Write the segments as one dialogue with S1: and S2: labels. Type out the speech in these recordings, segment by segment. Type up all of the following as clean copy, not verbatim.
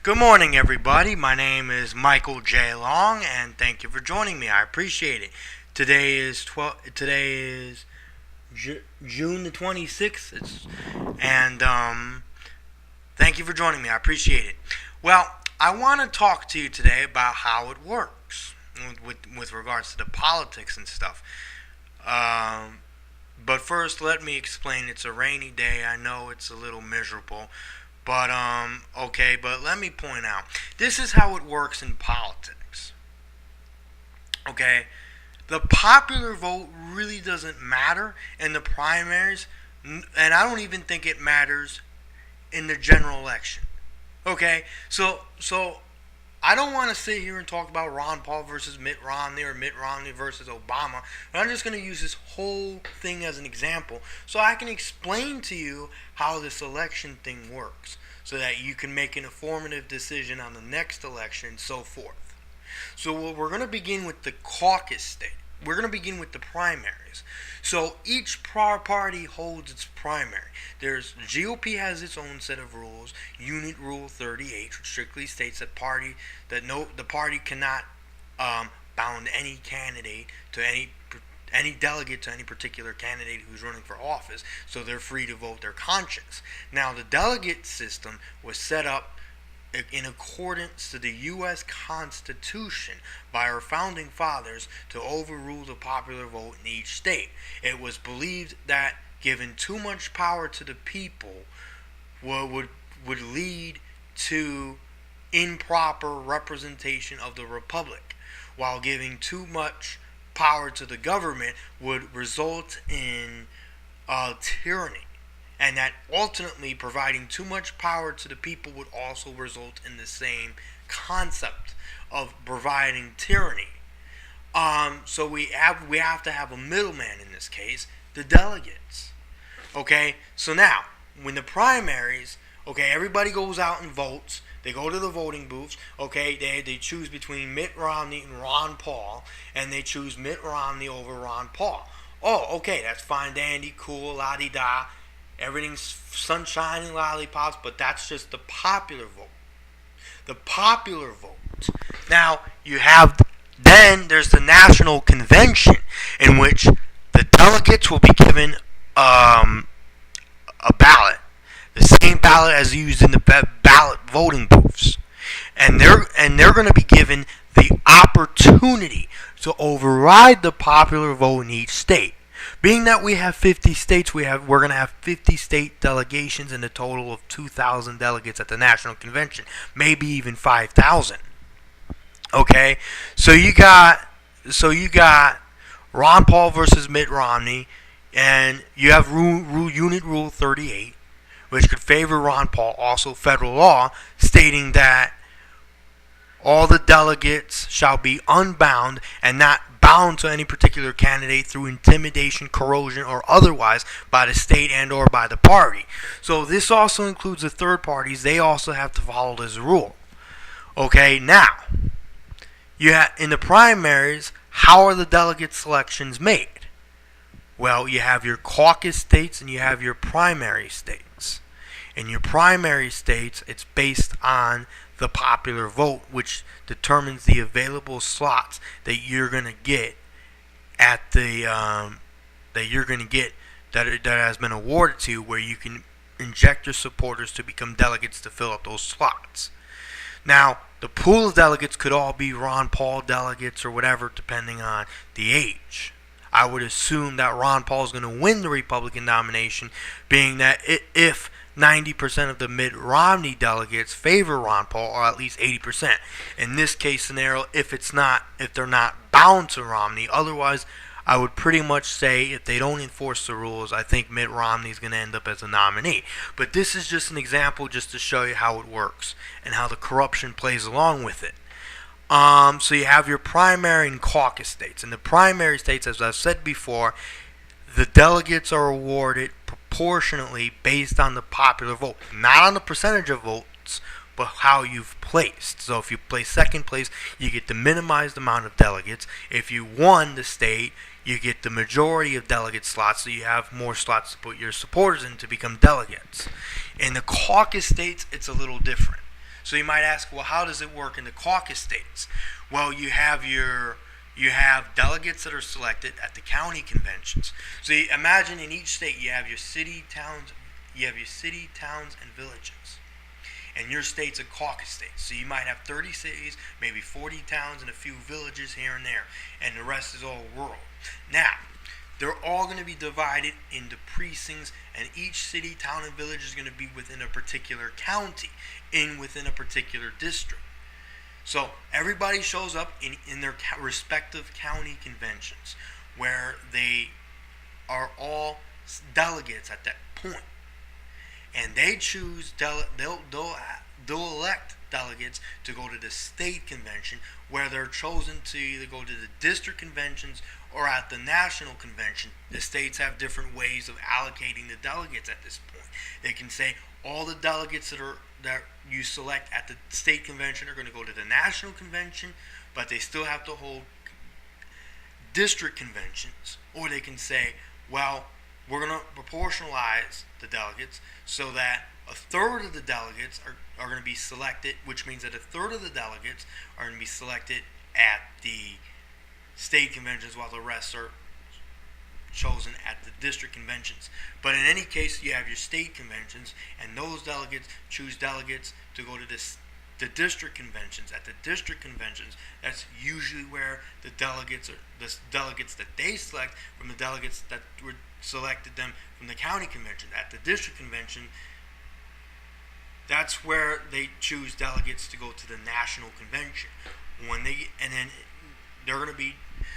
S1: Good morning, everybody. My name is Michael J. Long, and thank you for joining me. I appreciate it. Today is June the 26th, and thank you for joining me. I appreciate it. Well, I want to talk to you today about how it works with regards to the politics and stuff. But first, let me explain. It's a rainy day. I know it's a little miserable. But but let me point out, this is how it works in politics. Okay, the popular vote really doesn't matter in the primaries, and I don't even think it matters in the general election. Okay, so I don't want to sit here and talk about Ron Paul versus Mitt Romney or Mitt Romney versus Obama. But I'm just going to use this whole thing as an example so I can explain to you how this election thing works so that you can make an informative decision on the next election and so forth. So we're going to begin with the caucus state. We're going to begin with the primaries. So each party holds its primary. The GOP has its own set of rules. Unit Rule 38, which strictly states that the party cannot bound any candidate to any delegate to any particular candidate who's running for office, so they're free to vote their conscience. Now, the delegate system was set up in accordance to the U.S. Constitution by our founding fathers to overrule the popular vote in each state. It was believed that giving too much power to the people would lead to improper representation of the republic, while giving too much power to the government would result in tyranny. And that ultimately providing too much power to the people would also result in the same concept of providing tyranny. So we have to have a middleman in this case, the delegates. Okay, so now when the primaries, everybody goes out and votes. They go to the voting booths. They choose between Mitt Romney and Ron Paul, and they choose Mitt Romney over Ron Paul. Oh, okay, that's fine, dandy, cool, la-di-da. Everything's sunshine and lollipops, but that's just the popular vote. The popular vote. Now, then there's the National Convention, in which the delegates will be given a ballot. The same ballot as used in the ballot voting booths. And they're going to be given the opportunity to override the popular vote in each state. Being that we have 50 states, we're going to have 50 state delegations and a total of 2,000 delegates at the National Convention, maybe even 5,000. Okay, so you got Ron Paul versus Mitt Romney, and you have Unit Rule 38, which could favor Ron Paul. Also, federal law stating that all the delegates shall be unbound and not bound to any particular candidate through intimidation, coercion, or otherwise by the state and or by the party. So this also includes the third parties. They also have to follow this rule. Okay, now, in the primaries, how are the delegate selections made? Well, you have your caucus states and you have your primary states. In your primary states, it's based on the popular vote, which determines the available slots that you're going to get at that has been awarded to you, where you can inject your supporters to become delegates to fill up those slots. Now, the pool of delegates could all be Ron Paul delegates or whatever, depending on the age. I would assume that Ron Paul is going to win the Republican nomination, being that if 90% of the Mitt Romney delegates favor Ron Paul, or at least 80%. In this case scenario, if they're not bound to Romney, otherwise, I would pretty much say if they don't enforce the rules, I think Mitt Romney is going to end up as a nominee. But this is just an example just to show you how it works and how the corruption plays along with it. So you have your primary and caucus states. In the primary states, as I've said before, the delegates are awarded proportionately based on the popular vote, not on the percentage of votes, but how you've placed. So if you place second place, you get the minimized amount of delegates. If you won the state, you get the majority of delegate slots, so you have more slots to put your supporters in to become delegates. In the caucus states, it's a little different. So you might ask, well, how does it work in the caucus states? Well, you have delegates that are selected at the county conventions. So you imagine in each state you have your city, towns, and villages. And your state's a caucus state. So you might have 30 cities, maybe 40 towns, and a few villages here and there. And the rest is all rural. Now, they're all going to be divided into precincts, and each city, town, and village is going to be within a particular county, within a particular district. So everybody shows up in their respective county conventions, where they are all delegates at that point. And they choose, they'll elect delegates to go to the state convention, where they're chosen to either go to the district conventions or at the national convention. The states have different ways of allocating the delegates at this point. They can say all the delegates that you select at the state convention are going to go to the national convention, but they still have to hold district conventions. Or they can say, well, we're going to proportionalize the delegates so that a third of the delegates are going to be selected, which means that a third of the delegates are going to be selected at the state conventions while the rest are chosen at the district conventions. But in any case, you have your state conventions, and those delegates choose delegates to go to the district conventions. At the district conventions, that's usually where the delegates that they select from the delegates that were selected them from the county convention. At the district convention, that's where they choose delegates to go to the national convention.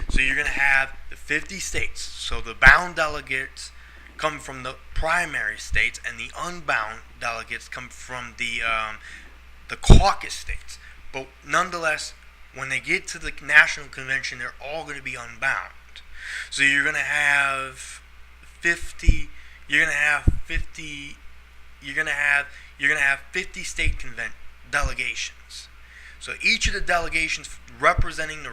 S1: So you're going to have the 50 states. So the bound delegates come from the primary states, and the unbound delegates come from the caucus states. But nonetheless, when they get to the national convention, they're all going to be unbound. So you're going to have 50 state delegations. So each of the delegations representing the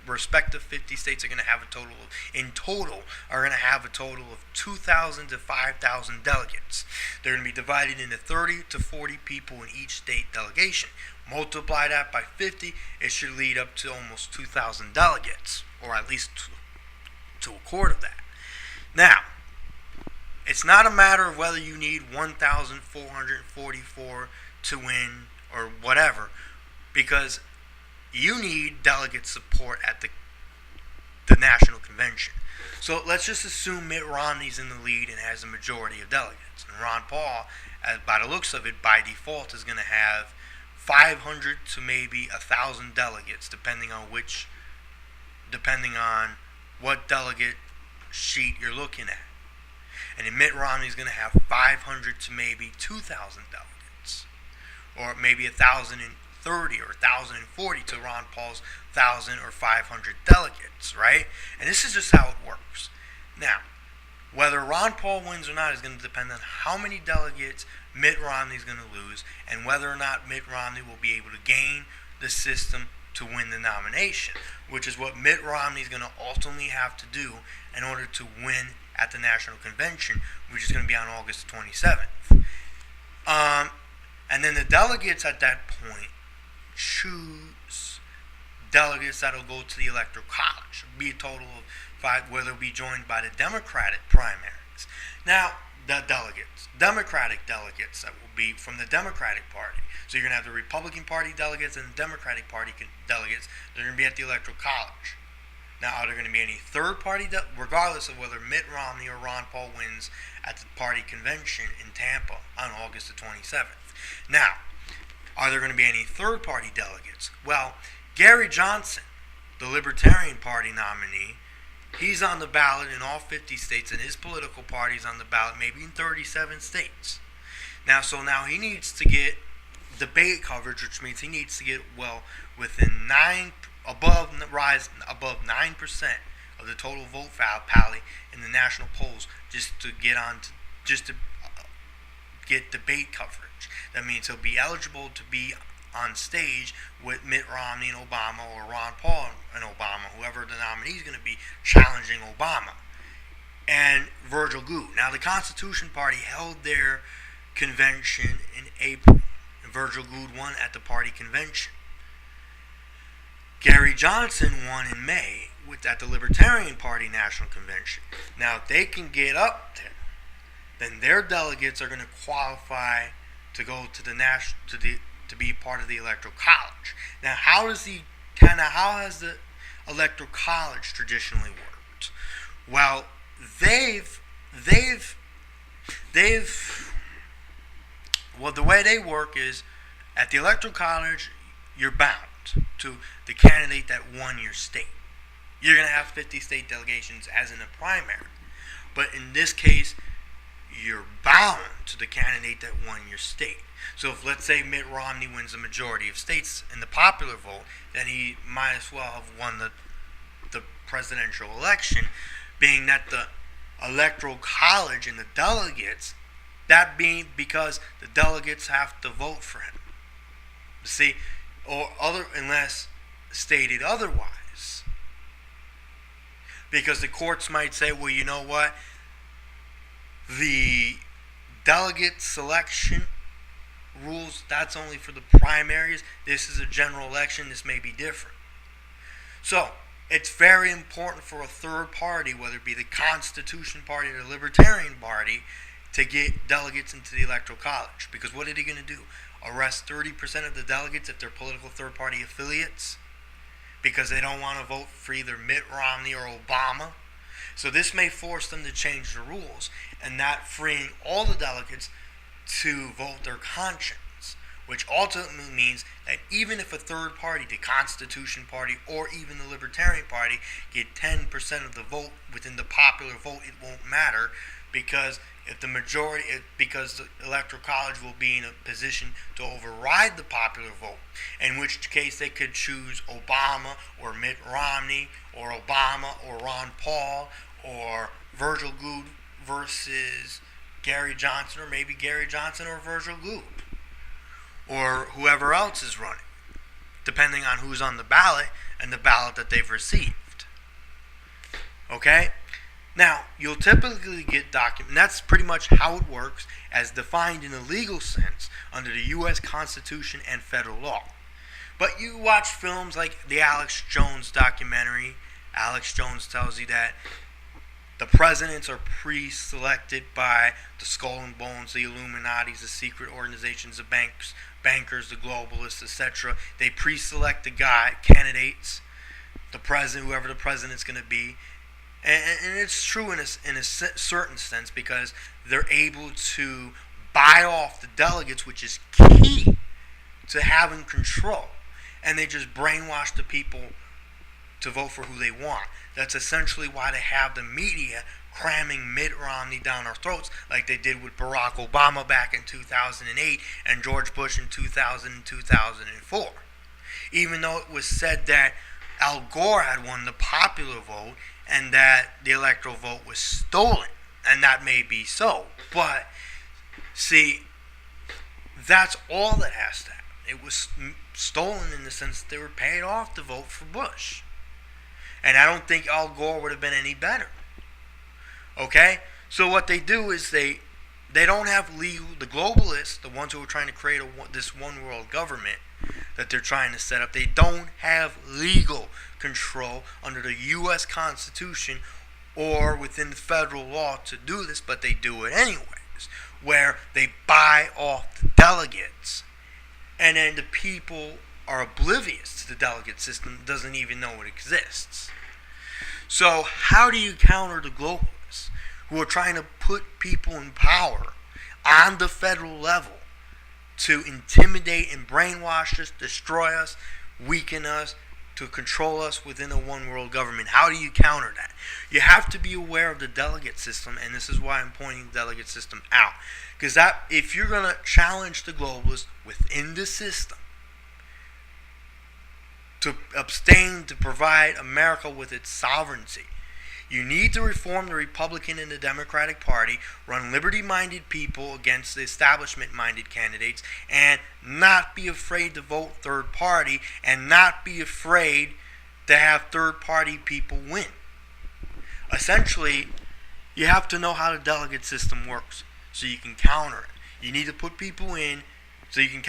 S1: respective 50 states are going to have a total of 2,000 to 5,000 delegates. They're going to be divided into 30 to 40 people in each state delegation. Multiply that by 50, it should lead up to almost 2,000 delegates, or at least to a quarter of that. Now, it's not a matter of whether you need 1,444 to win or whatever, because you need delegate support at the national convention. So let's just assume Mitt Romney's in the lead and has a majority of delegates. And Ron Paul, by the looks of it, by default is going to have 500 to maybe 1,000 delegates, depending on what delegate sheet you're looking at. And then Mitt Romney's going to have 500 to maybe 2,000 delegates, or maybe 1,030 or 1,040 to Ron Paul's 1,000 or 500 delegates, right? And this is just how it works. Now, whether Ron Paul wins or not is going to depend on how many delegates Mitt Romney is going to lose, and whether or not Mitt Romney will be able to gain the system to win the nomination, which is what Mitt Romney is going to ultimately have to do in order to win at the national convention, which is going to be on August 27th. And then the delegates at that point choose delegates that will go to the electoral college. It'll be a total of 5, where they'll be joined by the Democratic primaries. Now, the Democratic delegates that will be from the Democratic Party. So you're going to have the Republican Party delegates and the Democratic Party delegates. They're going to be at the electoral college. Now, are there going to be any third-party, regardless of whether Mitt Romney or Ron Paul wins at the party convention in Tampa on August the 27th? Now, are there going to be any third-party delegates? Well, Gary Johnson, the Libertarian Party nominee, he's on the ballot in all 50 states, and his political party's on the ballot maybe in 37 states. Now he needs to get debate coverage, which means he needs to get within above 9% of the total vote tally in the national polls just to get debate coverage. That means he'll be eligible to be on stage with Mitt Romney and Obama, or Ron Paul and Obama, whoever the nominee is going to be challenging Obama, and Virgil Goode. Now, the Constitution Party held their convention in April. And Virgil Gould won at the party convention. Gary Johnson won in May at the Libertarian Party National Convention. Now, if they can get up there, then their delegates are going to qualify to go to to be part of the Electoral College. Now, how has the Electoral College traditionally worked? Well, well, the way they work is at the Electoral College, you're bound to the candidate that won your state. You're going to have 50 state delegations as in a primary. But in this case, you're bound to the candidate that won your state. So if, let's say, Mitt Romney wins a majority of states in the popular vote, then he might as well have won the presidential election, being that the Electoral College and the delegates, that being because the delegates have to vote for him. See, unless stated otherwise. Because the courts might say, well, you know what? The delegate selection rules, that's only for the primaries. This is a general election. This may be different. So, it's very important for a third party, whether it be the Constitution Party or the Libertarian Party, to get delegates into the Electoral College. Because what are they going to do? Arrest 30% of the delegates if they're political third-party affiliates? Because they don't want to vote for either Mitt Romney or Obama? So this may force them to change the rules and not freeing all the delegates to vote their conscience, which ultimately means that even if a third party, the Constitution Party or even the Libertarian Party, get 10% of the vote within the popular vote, it won't matter, because because the Electoral College will be in a position to override the popular vote, in which case they could choose Obama or Mitt Romney or Obama or Ron Paul or Virgil Gould versus Gary Johnson, or maybe Gary Johnson or Virgil Gould, or whoever else is running, depending on who's on the ballot and the ballot that they've received. Okay? Now, you'll typically get documents. That's pretty much how it works as defined in a legal sense under the U.S. Constitution and federal law. But you watch films like the Alex Jones documentary. Alex Jones tells you that the presidents are pre-selected by the Skull and Bones, the Illuminatis, the secret organizations, the bankers, the globalists, etc. They pre-select the candidates, the president, whoever the president's going to be. And it's true in a certain sense, because they're able to buy off the delegates, which is key to having control. And they just brainwash the people to vote for who they want. That's essentially why they have the media cramming Mitt Romney down our throats, like they did with Barack Obama back in 2008 and George Bush in 2000 and 2004. Even though it was said that Al Gore had won the popular vote and that the electoral vote was stolen, and that may be so, but see, that's all that has to happen. It was stolen in the sense that they were paid off to vote for Bush, and I don't think Al Gore would have been any better. Okay, so what they do is they don't have legal, the globalists, the ones who are trying to create this one world government that they're trying to set up, they don't have legal control under the U.S. Constitution or within the federal law to do this, but they do it anyways, where they buy off the delegates, and then the people are oblivious to the delegate system, doesn't even know it exists. So how do you counter the globalists who are trying to put people in power on the federal level to intimidate and brainwash us, destroy us, weaken us, to control us within a one world government? How do you counter that? You have to be aware of the delegate system, and this is why I'm pointing the delegate system out. Because that, if you're going to challenge the globalists within the system to abstain to provide America with its sovereignty, you need to reform the Republican and the Democratic Party, run liberty-minded people against the establishment-minded candidates, and not be afraid to vote third party, and not be afraid to have third-party people win. Essentially, you have to know how the delegate system works so you can counter it. You need to put people in so you can